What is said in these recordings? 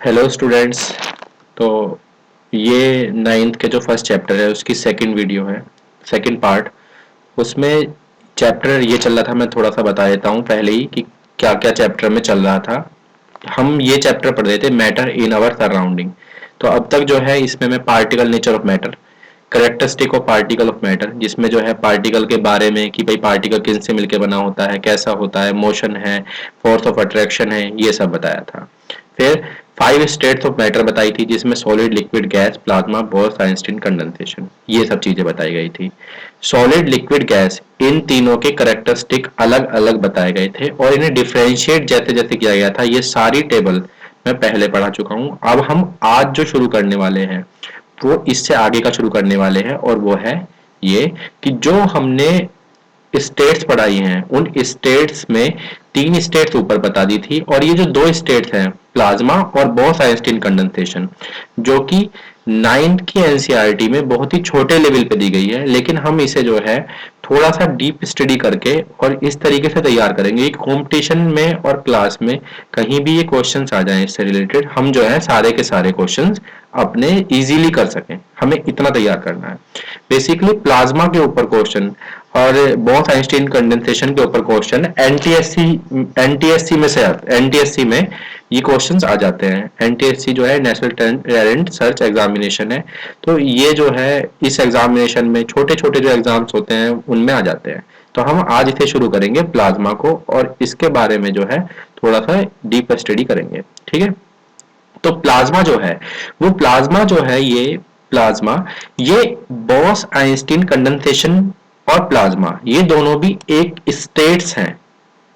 Hello students. तो ये ninth के जो फर्स्ट चैप्टर है उसकी सेकंड वीडियो है, सेकंड पार्ट। उसमें चैप्टर ये चल रहा था, मैं थोड़ा सा बता देता हूँ पहले ही कि क्या क्या चैप्टर में चल रहा था। हम ये चैप्टर पढ़ रहे थे मैटर इन आवर सराउंडिंग। तो अब तक जो है इसमें मैं particle nature of matter, characteristic of particle of matter, जिसमें जो है पार्टिकल के बारे में कि भाई पार्टिकल किन से मिलकर बना होता है, कैसा होता है, मोशन है, फोर्स ऑफ अट्रैक्शन है, ये सब बताया था। फिर 5 स्टेट्स ऑफ मैटर बताई थी, जिसमें solid, liquid, gas, plasma, Bose, Einstein, condensation, ये सब चीजें बताई गई थी। सॉलिड, लिक्विड, गैस, इन तीनों के करेक्टरिस्टिक अलग अलग बताए गए थे और इन्हें डिफरेंशिएट जैसे जैसे किया गया था, ये सारी टेबल मैं पहले पढ़ा चुका हूं। अब हम आज जो शुरू करने वाले हैं वो इससे आगे का शुरू करने वाले हैं, और वो है ये कि जो हमने स्टेट्स पढ़ाई हैं उन स्टेट्स में 3 स्टेट्स ऊपर बता दी थी, और ये जो 2 स्टेट्स हैं प्लाज्मा और बोस आइंस्टीन कंडेंसेशन, जो कि 9th की एनसीईआरटी में बहुत ही छोटे लेवल पे दी गई है, लेकिन हम इसे जो है थोड़ा सा डीप स्टडी करके और इस तरीके से तैयार करेंगे कि कंपटीशन में और क्लास में कहीं भी ये क्वेश्चंस आ जाएं इससे रिलेटेड, हम जो है सारे के सारे क्वेश्चंस अपने इजीली कर सकें। हमें इतना तैयार करना है। बेसिकली प्लाज्मा के ऊपर क्वेश्चन और बोस आइंस्टीन कंडेंसेशन के ऊपर क्वेश्चन एनटीएससी में से एनटीएससी में ये क्वेश्चंस आ जाते हैं। एनटीएससी जो है नेशनल टैलेंट सर्च एग्जामिनेशन है, तो ये जो है इस एग्जामिनेशन में छोटे छोटे जो एग्जाम्स होते हैं उनमें आ जाते हैं। तो हम आज इसे शुरू करेंगे प्लाज्मा को, और इसके बारे में जो है थोड़ा सा डीप स्टडी करेंगे। ठीक है, तो प्लाज्मा जो है वो प्लाज्मा जो है ये बोस आइंस्टीन कंडेंसेशन और प्लाज्मा ये दोनों भी एक स्टेट्स हैं।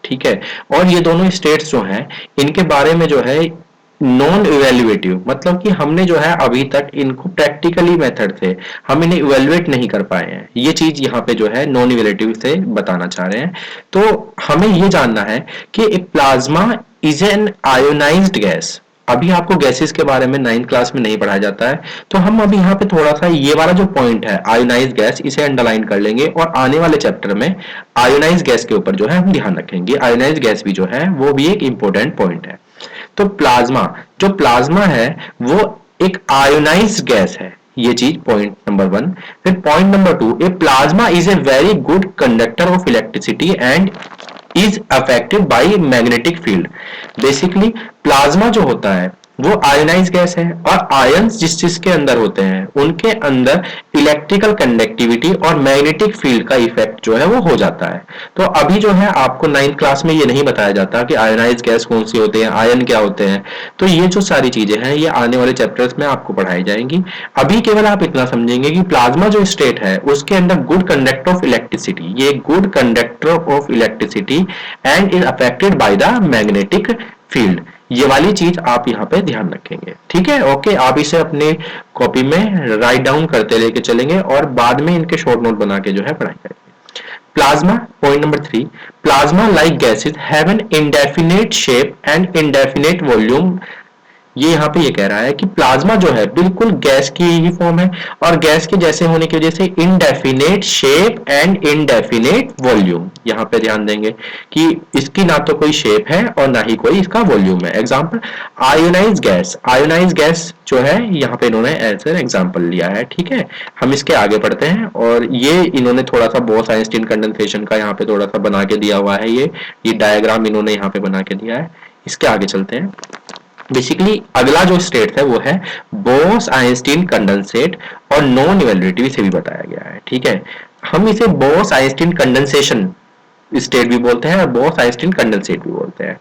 ठीक है, और ये दोनों स्टेट्स जो हैं इनके बारे में जो है नॉन इवेल्युएटिव, मतलब कि हमने जो है अभी तक इनको प्रैक्टिकली मेथड से हम इन्हें इवेल्युएट नहीं कर पाए हैं। ये चीज यहाँ पे जो है नॉन इवेल्युएटिव से बताना चाह रहे हैं। तो हमें ये जानना है कि plasma is an ionised gas. अभी आपको गैसेस के बारे में 9th क्लास में नहीं पढ़ाया जाता है, तो हम अभी यहाँ पे थोड़ा सा ये वाला जो पॉइंट है आयोनाइज गैस, इसे अंडरलाइन कर लेंगे, और आने वाले चैप्टर में आयोनाइज गैस के ऊपर जो है हम ध्यान रखेंगे। आयोनाइज गैस भी जो है वो भी एक इंपॉर्टेंट पॉइंट है। तो प्लाज्मा है वो एक आयोनाइज गैस है, ये चीज पॉइंट नंबर 1। फिर point number 2, A plasma is a very good conductor of electricity and is affected by magnetic field. Basically plasma जो होता है वो आयोनाइज गैस है, और आयंस जिस चीज के अंदर होते हैं उनके अंदर इलेक्ट्रिकल कंडक्टिविटी और मैग्नेटिक फील्ड का इफेक्ट जो है वो हो जाता है। तो अभी जो है आपको 9th क्लास में ये नहीं बताया जाता कि आयोनाइज गैस कौन सी होते हैं, आयन क्या होते हैं। तो ये जो सारी चीजें हैं ये आने वाले चैप्टर्स में आपको पढ़ाई जाएंगी। अभी केवल आप इतना समझेंगे कि प्लाज्मा जो स्टेट है उसके अंदर गुड कंडक्टर ऑफ इलेक्ट्रिसिटी, ये good conductor of electricity and is affected by the magnetic field, ये वाली चीज आप यहाँ पे ध्यान रखेंगे। ठीक है, ओके, आप इसे अपने कॉपी में राइट डाउन करते लेके चलेंगे और बाद में इनके शॉर्ट नोट बना के जो है पढ़ाई करेंगे। Plasma, point number 3, plasma like gases have an indefinite shape and indefinite volume. ये यहाँ पे ये कह रहा है कि प्लाज्मा जो है बिल्कुल गैस की ही फॉर्म है, और गैस के जैसे होने की वजह से indefinite shape and indefinite volume. यहाँ पे ध्यान देंगे कि इसकी ना तो कोई शेप है और ना ही कोई इसका वॉल्यूम है। एग्जांपल आयोनाइज गैस जो है यहाँ पे इन्होंने ऐसे एग्जांपल लिया है। ठीक है, हम इसके आगे पढ़ते हैं, और ये इन्होंने थोड़ा सा बोस आइंस्टीन कंडेंसेशन का यहाँ पे थोड़ा सा बना के दिया हुआ है। ये डायग्राम इन्होंने यहाँ पे बना के दिया है। इसके आगे चलते हैं। बेसिकली अगला जो स्टेट है वो है बोस आइंस्टीन कंडेंसेट, और नॉन इवेल्युएटिव से भी बताया गया है। ठीक है, हम इसे बोस आइंस्टीन कंडेंसेशन स्टेट भी बोलते हैं और बोस आइंस्टीन कंडेंसेट भी बोलते हैं।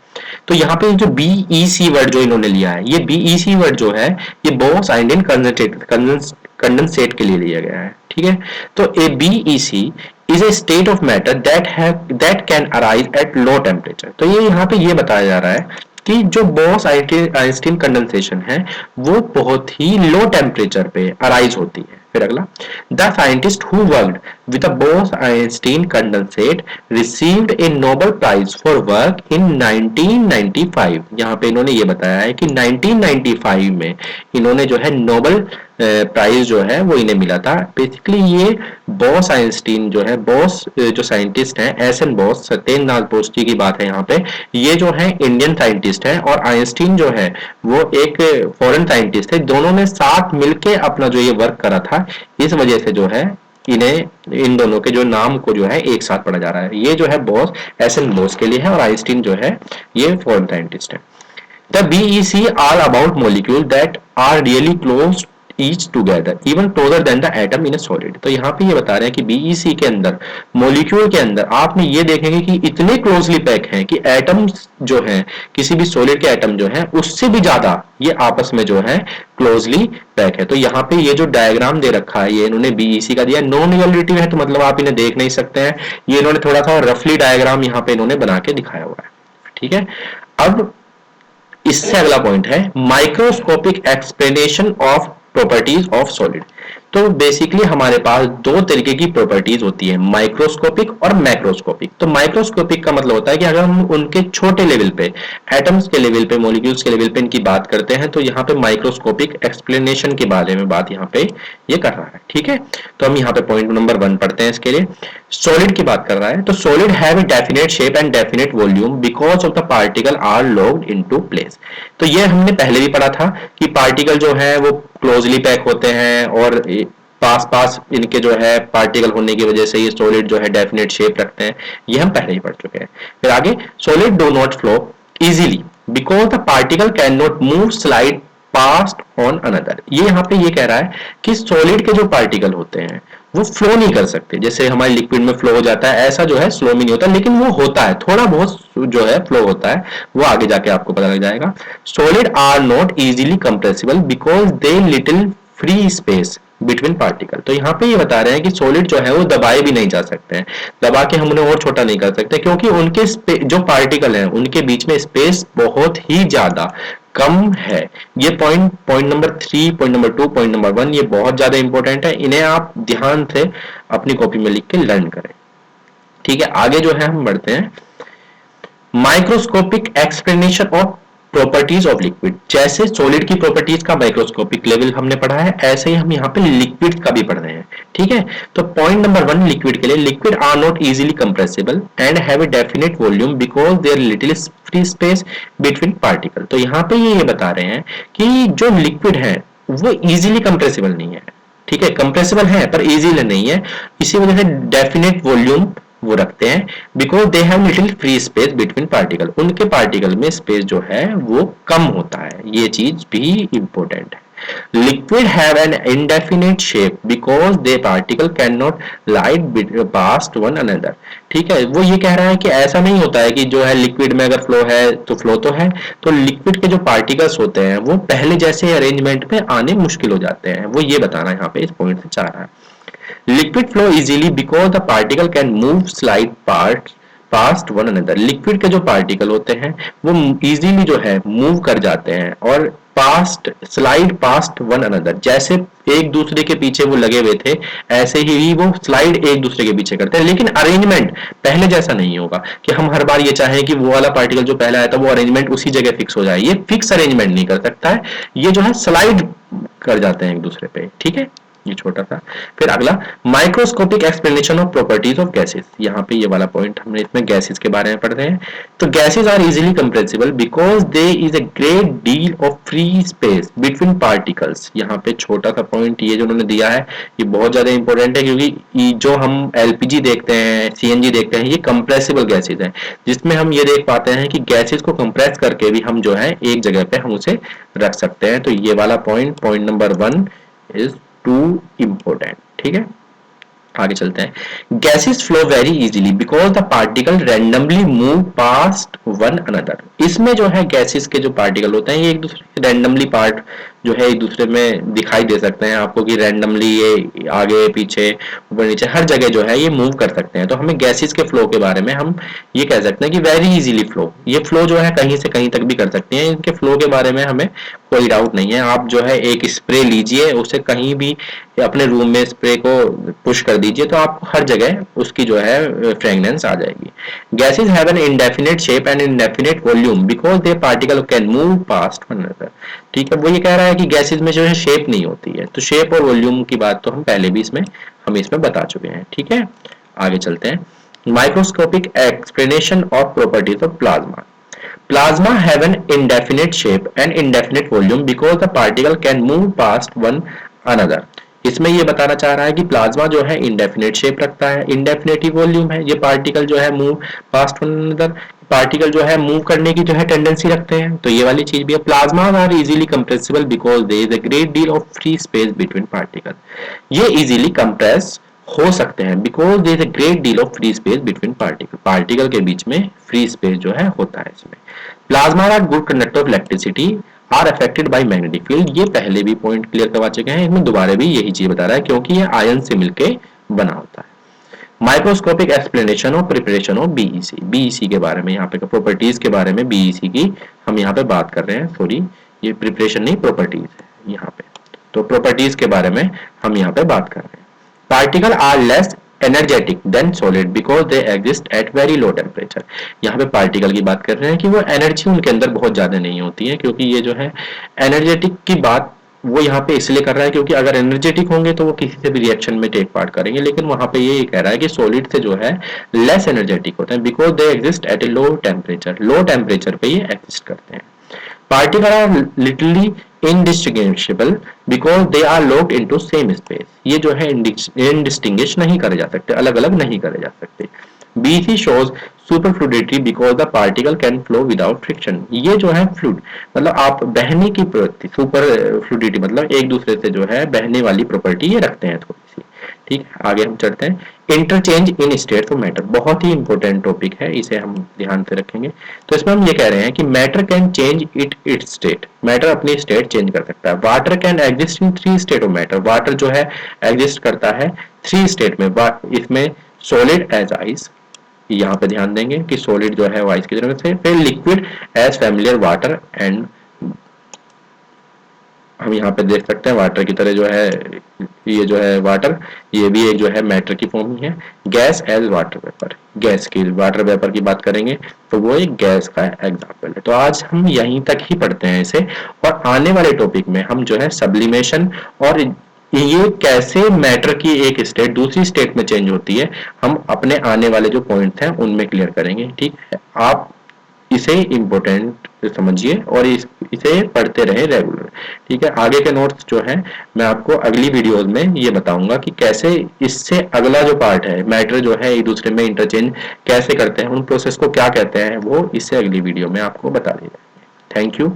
तो यहाँ पे जो बीईसी वर्ड जो इन्होंने लिया है, ये बीईसी वर्ड जो है ये बोस आइंस्टीन कंडेंसेट के लिए लिया गया है। ठीक है, तो ए BEC is a state of matter that can arise at low temperature। तो ये यहाँ पे ये बताया जा रहा है कि जो बोस आइंस्टीन कंडेंसेशन है वो बहुत ही लो टेम्परेचर पे अराइज होती है। फिर अगला, the scientist who worked with the Bose Einstein condensate received a Nobel prize for work in 1995। यहाँ पे इन्होंने ये बताया है कि 1995 में इन्होंने जो है नोबेल प्राइज जो है वो इन्हें मिला था। बेसिकली ये बोस आइंस्टीन जो है, बोस जो साइंटिस्ट हैं, एस एन बोस, सत्येंद्रनाथ बोस जी की बात है यहाँ पे। ये जो है इंडियन साइंटिस्ट है और आइंस्टीन जो है वो एक फॉरेन साइंटिस्ट है। दोनों ने साथ मिलके अपना जो ये वर्क करा था, इस वजह से जो है इन्हें, इन दोनों के जो नाम को जो है एक साथ पढ़ा जा रहा है। ये जो है बोस एस एन बोस के लिए है और आइंस्टीन जो है ये फॉरेन साइंटिस्ट है। The BEC are about molecules that are really close each together, even closer than the atom in a solid। तो यहाँ पे ये बता रहे हैं कि BEC के अंदर, मॉलिक्यूल के अंदर आपने ये देखेंगे कि इतने क्लोजली पैक हैं कि एटम्स जो हैं, किसी भी सॉलिड के एटम जो है उससे भी ज्यादा ये आपस में जो है क्लोजली पैक है। तो यहाँ पे ये जो डायग्राम दे रखा है ये इन्होंने BEC का दिया, नॉन रिलेटिव है तो मतलब आप इन्हें देख नहीं सकते हैं, ये इन्होंने थोड़ा सा रफली डायग्राम यहाँ पे इन्होंने बना के दिखाया हुआ है। ठीक है, अब इससे अगला पॉइंट है microscopic explanation of properties of solid. तो बेसिकली हमारे पास दो तरीके की प्रॉपर्टीज होती है, माइक्रोस्कोपिक और मैक्रोस्कोपिक। तो माइक्रोस्कोपिक का मतलब होता है कि अगर हम उनके छोटे लेवल पे, एटम्स के लेवल पे, मॉलिक्यूल्स के लेवल पे इनकी बात करते हैं तो यहाँ पे माइक्रोस्कोपिक एक्सप्लेनेशन के बारे में बात यहाँ पे ये कर रहा है। ठीक है, तो हम यहाँ पे पॉइंट नंबर 1 पढ़ते हैं। इसके लिए सॉलिड की बात कर रहा है, तो solid have a definite shape and definite volume because of the particle are locked into place. तो ये हमने पहले भी पढ़ा था कि पार्टिकल जो है वो क्लोजली पैक होते हैं और पास पास इनके जो है पार्टिकल होने की वजह से ये सॉलिड जो है डेफिनेट शेप रखते हैं, ये हम पहले ही पढ़ चुके हैं। फिर आगे, solid do not flow easily because the particle can not move slide past on another. ये यहाँ पे ये कह रहा है कि सॉलिड के जो पार्टिकल होते हैं वो फ्लो नहीं कर सकते, जैसे हमारे लिक्विड में फ्लो हो जाता है ऐसा जो है स्लो में नहीं होता, लेकिन वो होता है, थोड़ा बहुत जो है फ्लो होता है, वो आगे जाके आपको पता लग जाएगा। Solid are not easily compressible because they little free space between particle. तो यहाँ पे ये बता रहे हैं कि सॉलिड जो है वो दबाए भी नहीं जा सकते हैं, दबा के हम उन्हें और छोटा नहीं कर सकते क्योंकि उनके जो पार्टिकल हैं उनके बीच में स्पेस बहुत ही ज्यादा कम है। ये point number 3, point number 2, point number 1 ये बहुत ज्यादा इंपॉर्टेंट है, इन्हें आप ध्यान से अपनी कॉपी में लिख के लर्न करें। ठीक है, आगे जो है हम बढ़ते हैं, microscopic explanation of properties of liquid. जैसे सॉलिड की प्रॉपर्टीज का माइक्रोस्कोपिक लेवल हमने पढ़ा है, ऐसे ही हम यहाँ पे लिक्विड का भी पढ़ रहे हैं। ठीक है, तो पॉइंट नंबर 1 लिक्विड के लिए, liquid are not easily compressible and have a definite volume because there little free space between particle. तो यहाँ पे ये बता रहे हैं कि जो लिक्विड है वो इजीली कंप्रेसिबल नहीं है। ठीक है, कंप्रेसिबल है पर इजीली नहीं है, इसी वजह से डेफिनेट वॉल्यूम वो रखते हैं because they have little free space between particle. उनके पार्टिकल में स्पेस जो है वो कम होता है, ये चीज भी इंपॉर्टेंट है। Liquid have an indefinite shape because they particle can not light past one another. ठीक है, वो ये कह रहा है कि ऐसा नहीं होता है कि जो है लिक्विड में अगर फ्लो है तो फ्लो तो है, तो लिक्विड के जो पार्टिकल्स होते हैं वो पहले जैसे अरेंजमेंट में आने मुश्किल हो जाते हैं, वो ये बताना यहाँ पे इस पॉइंट से चाह रहा है। Liquid flow easily because the particle can move slide past one another. Liquid के जो पार्टिकल होते हैं वो इजीली जो है मूव कर जाते हैं और स्लाइड पास्ट वन अनदर, जैसे एक दूसरे के पीछे वो लगे हुए थे ऐसे ही वो स्लाइड एक दूसरे के पीछे करते हैं, लेकिन अरेंजमेंट पहले जैसा नहीं होगा कि हम हर बार ये चाहें कि वो वाला पार्टिकल जो पहला आया था वो अरेंजमेंट उसी जगह फिक्स हो जाए। ये फिक्स अरेंजमेंट नहीं कर सकता है, ये जो है स्लाइड कर जाते हैं एक दूसरे पे। ठीक है, ये छोटा था। फिर अगला, microscopic explanation of properties of gases. यहाँ पे ये वाला पॉइंट हमने इसमें गैसेस के बारे में पढ़ रहे हैं। तो gases are easily compressible because they is a great deal of free space between particles. यहाँ पे छोटा सा पॉइंट ये जो उन्होंने दिया है ये बहुत ज्यादा इंपॉर्टेंट है, क्योंकि जो हम एलपीजी देखते हैं, सीएनजी देखते हैं, ये कंप्रेसिबल गैसेज हैं, जिसमें हम ये देख पाते हैं कि गैसेज को कंप्रेस करके भी हम जो है एक जगह पे हम उसे रख सकते हैं। तो ये वाला point number 1 is two important. ठीक है, आगे चलते हैं। Gases flow very easily because the particle randomly move past one another. इसमें जो है गैसेस के जो पार्टिकल होते हैं ये एक दूसरे के रैंडमली जो है एक दूसरे में दिखाई दे सकते हैं आपको कि रैंडमली ये आगे पीछे ऊपर नीचे हर जगह जो है ये मूव कर सकते हैं। तो हमें गैसेस के फ्लो के बारे में हम ये कह सकते हैं कि वेरी इजीली फ्लो, ये फ्लो जो है कहीं से कहीं तक भी कर सकते हैं। इनके फ्लो के बारे में हमें कोई डाउट नहीं है। आप जो है एक स्प्रे लीजिए, उसे कहीं भी अपने रूम में स्प्रे को पुश कर दीजिए तो आपको हर जगह उसकी जो है फ्रेगनेंस आ जाएगी। Gases have an indefinite shape and indefinite volume because they particle can move past one another. ठीक है, वो ये कह रहा है कि गैसेस में जो है शेप नहीं होती है, तो शेप और वॉल्यूम की बात तो हम पहले भी इसमें बता चुके हैं। ठीक है, आगे चलते हैं। Microscopic explanation of properties of plasma. Plasma have an indefinite shape and indefinite volume because the particle can move past one another. इसमें ये बताना चाह रहा है कि प्लाज्मा जो है इंडेफिनेट शेप रखता है, इंडेफिनेट वॉल्यूम है। ये पार्टिकल जो है move past one another, particle जो है मूव करने की जो है टेंडेंसी रखते हैं, तो ये वाली चीज भी है। Plasma are easily compressible because there is a great deal of free space between particle. ये इजीली कंप्रेस हो सकते हैं because there is a great deal of free space between particle, particle के बीच में फ्री स्पेस जो है होता है इसमें। Plasma are good conductor of electricity are affected by magnetic field. ये पहले भी पॉइंट क्लियर करवा चुके हैं, इसमें दोबारा भी यही चीज बता रहा है क्योंकि ये आयन से मिलके बना होता है। Microscopic explanation of preparation of BEC. BEC के बारे में यहाँ पे प्रॉपर्टीज के बारे में बीईसी की हम यहाँ पे बात कर रहे हैं। सॉरी, ये प्रिपरेशन नहीं प्रॉपर्टीज है यहाँ पे, तो प्रॉपर्टीज के बारे में हम यहाँ पे बात कर रहे हैं। Particle are less energetic than solid because they exist at very low temperature. यहाँ पे पार्टिकल की बात कर रहे हैं कि वो एनर्जी उनके अंदर बहुत ज्यादा नहीं होती है, क्योंकि ये जो है एनर्जेटिक की बात वो यहाँ पे इसलिए कर रहा है क्योंकि अगर एनर्जेटिक होंगे तो वो किसी से भी रिएक्शन में टेक पार्ट करेंगे, लेकिन वहां पे ये कह रहा है कि सॉलिड से जो है लेस एनर्जेटिक होते हैं because they exist at a low temperature. Low temperature पे ये एग्जिस्ट करते हैं। Particle are literally indistinguishable because they are locked into same space। ये जो है indistinguish नहीं करे जा सकते, अलग अलग नहीं करे जा सकते। BC shows superfluidity because the particle can flow without friction। ये जो है फ्लूइड मतलब आप बहने की प्रवृत्ति, सुपर फ्लूइडिटी मतलब एक दूसरे से जो है बहने वाली प्रॉपर्टी ये रखते हैं थोड़ी सी। ठीक है, आगे हम चलते हैं। Interchange in state of matter, बहुत ही इंपॉर्टेंट टॉपिक है, इसे हम ध्यान से रखेंगे। तो इसमें हम ये कह रहे हैं कि matter can change it's state, matter अपनी स्टेट चेंज कर सकता है। Water can exist in 3 state of matter, water जो है एग्जिस्ट करता है 3 स्टेट में। इसमें सॉलिड एज आइस, यहाँ पे ध्यान देंगे कि सॉलिड जो है वो आइस की तरह से, फिर liquid as familiar water and हम यहाँ पे देख सकते हैं वाटर की तरह जो है ये जो है वाटर, ये भी एक जो है मैटर की फॉर्म ही है। Gas as water vapour, gas की वाटर वेपर की बात करेंगे तो वो एक गैस का एग्जांपल है। तो आज हम यहीं तक ही पढ़ते हैं इसे, और आने वाले टॉपिक में हम जो है सब्लिमेशन और ये कैसे मैटर की एक स्टेट दूसरी स्टेट में चेंज होती है, हम अपने आने वाले जो पॉइंट्स हैं उनमें क्लियर करेंगे। ठीक है, आप इसे इम्पोर्टेंट समझिए और इसे पढ़ते रहे रेगुलर। ठीक है, आगे के नोट्स जो है मैं आपको अगली वीडियोस में ये बताऊंगा कि कैसे इससे अगला जो पार्ट है मैटर जो है एक दूसरे में इंटरचेंज कैसे करते हैं, उन प्रोसेस को क्या कहते हैं, वो इससे अगली वीडियो में आपको बता दी जाएगी। Thank you.